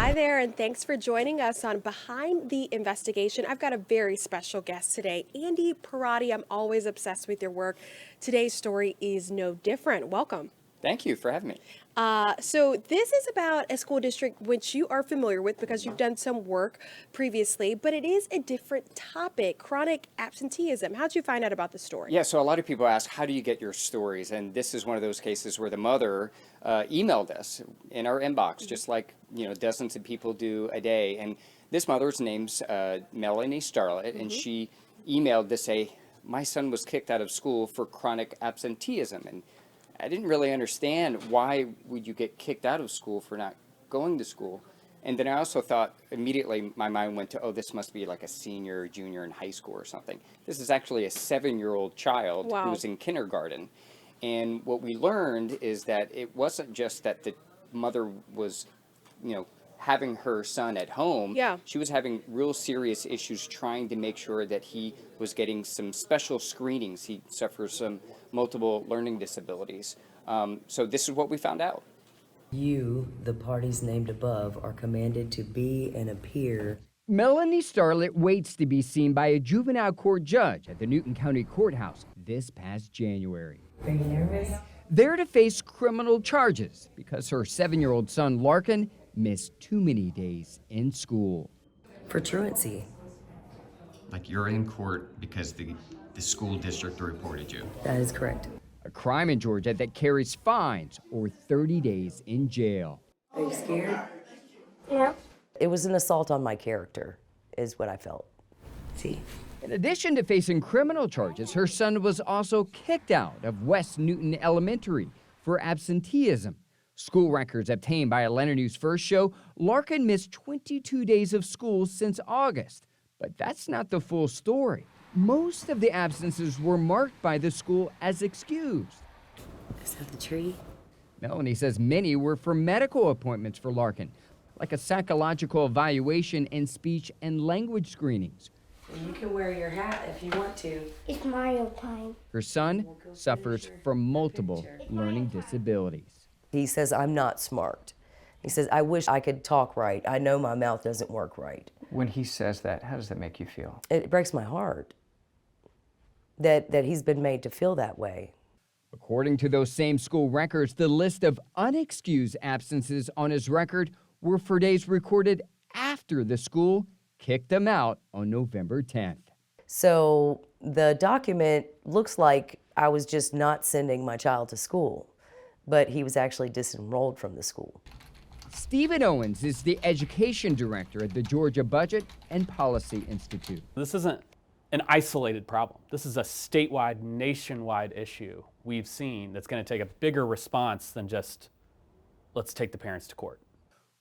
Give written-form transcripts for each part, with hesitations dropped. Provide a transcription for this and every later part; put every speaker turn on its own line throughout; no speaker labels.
Hi there, and thanks for joining us on Behind the Investigation. I've got a very special guest today, Andy Parati. I'm always obsessed with your work. Today's story is no different. Welcome.
Thank you for having me.
So this is about a school district which you are familiar with because you've done some work previously, but it is a different topic, chronic absenteeism. How'd you find out about the story?
Yeah, so a lot of people ask, how do you get your stories? And this is one of those cases where the mother emailed us in our inbox, just like, dozens of people do a day. And this mother's name's Melanie Starlett, and she emailed to say, my son was kicked out of school for chronic absenteeism. And I didn't really understand why would you get kicked out of school for not going to school. And then I also thought immediately my mind went to, oh, this must be like a senior or junior in high school or something. This is actually a 7-year-old child
Wow.
who's in kindergarten. And what we learned is that it wasn't just that the mother was, having her son at home.
Yeah.
She was having real serious issues trying to make sure that he was getting some special screenings. He suffers some multiple learning disabilities. So this is what we found out.
You, the parties named above, are commanded to be and appear.
Melanie Starlett waits to be seen by a juvenile court judge at the Newton County Courthouse this past January.
Are you nervous?
There to face criminal charges because her 7-year-old son, Larkin, missed too many days in school.
For truancy.
Like you're in court because the school district reported you.
That is correct.
A crime in Georgia that carries fines or 30 days in jail.
Are you scared?
No.
It was an assault on my character, is what I felt. See?
In addition to facing criminal charges, her son was also kicked out of West Newton Elementary for absenteeism. School records obtained by Atlanta News First show Larkin missed 22 days of school since August. But that's not the full story. Most of the absences were marked by the school as excused.
Is that the tree?
Melanie says many were for medical appointments for Larkin, like a psychological evaluation and speech and language screenings.
You can wear your hat if you want to.
It's Mario time.
Her son suffers from multiple learning disabilities.
He says, I'm not smart. He says, I wish I could talk right. I know my mouth doesn't work right.
When he says that, how does that make you feel?
It breaks my heart that he's been made to feel that way.
According to those same school records, the list of unexcused absences on his record were for days recorded after the school kicked him out on November 10th.
So the document looks like I was just not sending my child to school, but he was actually disenrolled from the school.
Stephen Owens is the education director at the Georgia Budget and Policy Institute.
This isn't an isolated problem. This is a statewide, nationwide issue we've seen that's going to take a bigger response than just, let's take the parents to court.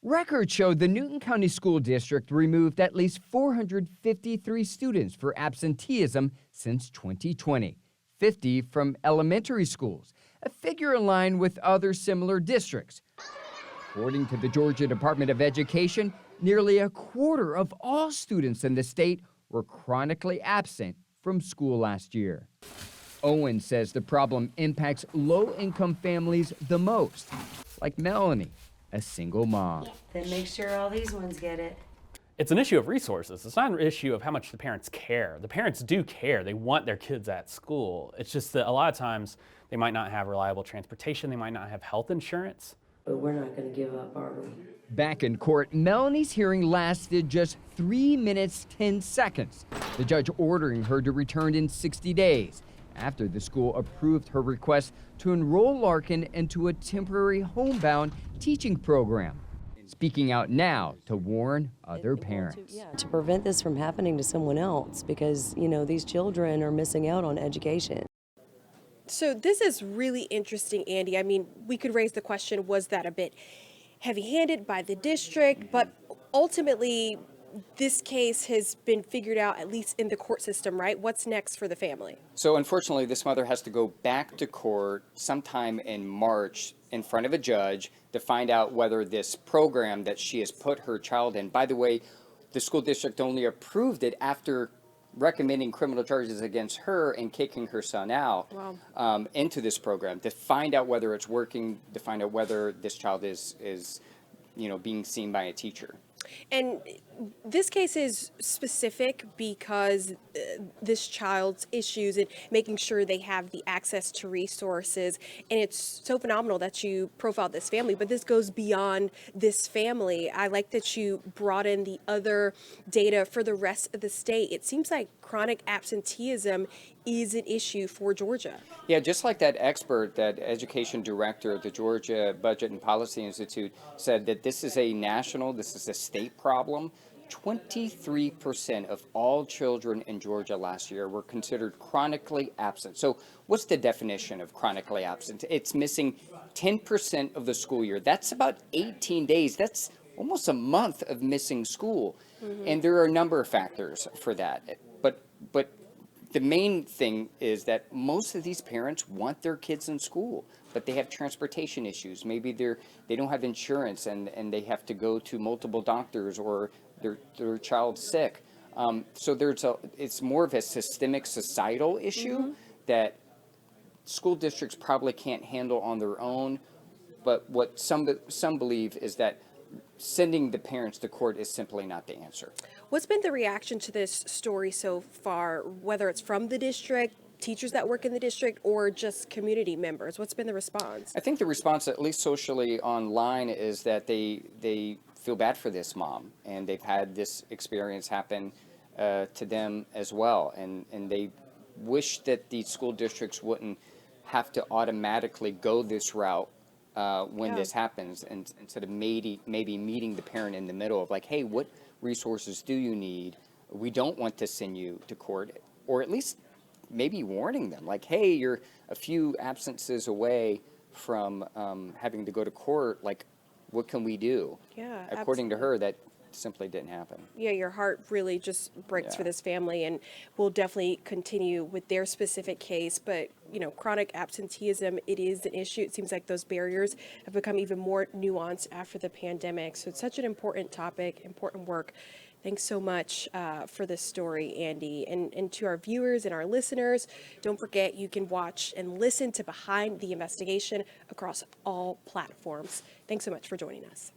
Records showed the Newton County School District removed at least 453 students for absenteeism since 2020, 50 from elementary schools, a figure in line with other similar districts. According to the Georgia Department of Education, nearly a quarter of all students in the state were chronically absent from school last year. Owen says the problem impacts low-income families the most, like Melanie, a single mom.
Then make sure all these ones get it.
It's an issue of resources. It's not an issue of how much the parents care. The parents do care. They want their kids at school. It's just that a lot of times they might not have reliable transportation. They might not have health insurance.
But we're not going to give up, are we?
Back in court, Melanie's hearing lasted just 3 minutes, 10 seconds. The judge ordering her to return in 60 days after the school approved her request to enroll Larkin into a temporary homebound teaching program. Speaking out now to warn other parents.
To prevent this from happening to someone else, because, these children are missing out on education.
So this is really interesting, Andy. I mean, we could raise the question, was that a bit heavy-handed by the district? But ultimately, this case has been figured out, at least in the court system, right? What's next for the family?
So unfortunately, this mother has to go back to court sometime in March in front of a judge to find out whether this program that she has put her child in, by the way, the school district only approved it after recommending criminal charges against her and kicking her son out.
Wow.
Into this program to find out whether it's working, to find out whether this child is being seen by a teacher.
And this case is specific because this child's issues and making sure they have the access to resources. And it's so phenomenal that you profiled this family, but this goes beyond this family. I like that you brought in the other data for the rest of the state. It seems like chronic absenteeism is an issue for Georgia.
Yeah, just like that expert, that education director at the Georgia Budget and Policy Institute said that this is a state problem. 23% of all children in Georgia last year were considered chronically absent. So what's the definition of chronically absent? It's missing 10% of the school year. That's about 18 days. That's almost a month of missing school. And there are a number of factors for that. But the main thing is that most of these parents want their kids in school, but they have transportation issues. Maybe they don't have insurance and they have to go to multiple doctors, or their child's sick. So it's more of a systemic societal issue that school districts probably can't handle on their own. But what some believe is that sending the parents to court is simply not the answer.
What's been the reaction to this story so far, whether it's from the district, teachers that work in the district, or just community members? What's been the response?
I think the response, at least socially online, is that they feel bad for this mom, and they've had this experience happen to them as well, and they wish that the school districts wouldn't have to automatically go this route when this happens, and instead of maybe meeting the parent in the middle of like, hey, what resources do you need? We don't want to send you to court, or at least maybe warning them like, hey, you're a few absences away from having to go to court. Like, what can we do?
Yeah,
According to her, that simply didn't happen.
Yeah, your heart really just breaks for this family, and we'll definitely continue with their specific case. But, chronic absenteeism, it is an issue. It seems like those barriers have become even more nuanced after the pandemic. So it's such an important topic, important work. Thanks so much for this story, Andy. And to our viewers and our listeners, don't forget you can watch and listen to Behind the Investigation across all platforms. Thanks so much for joining us.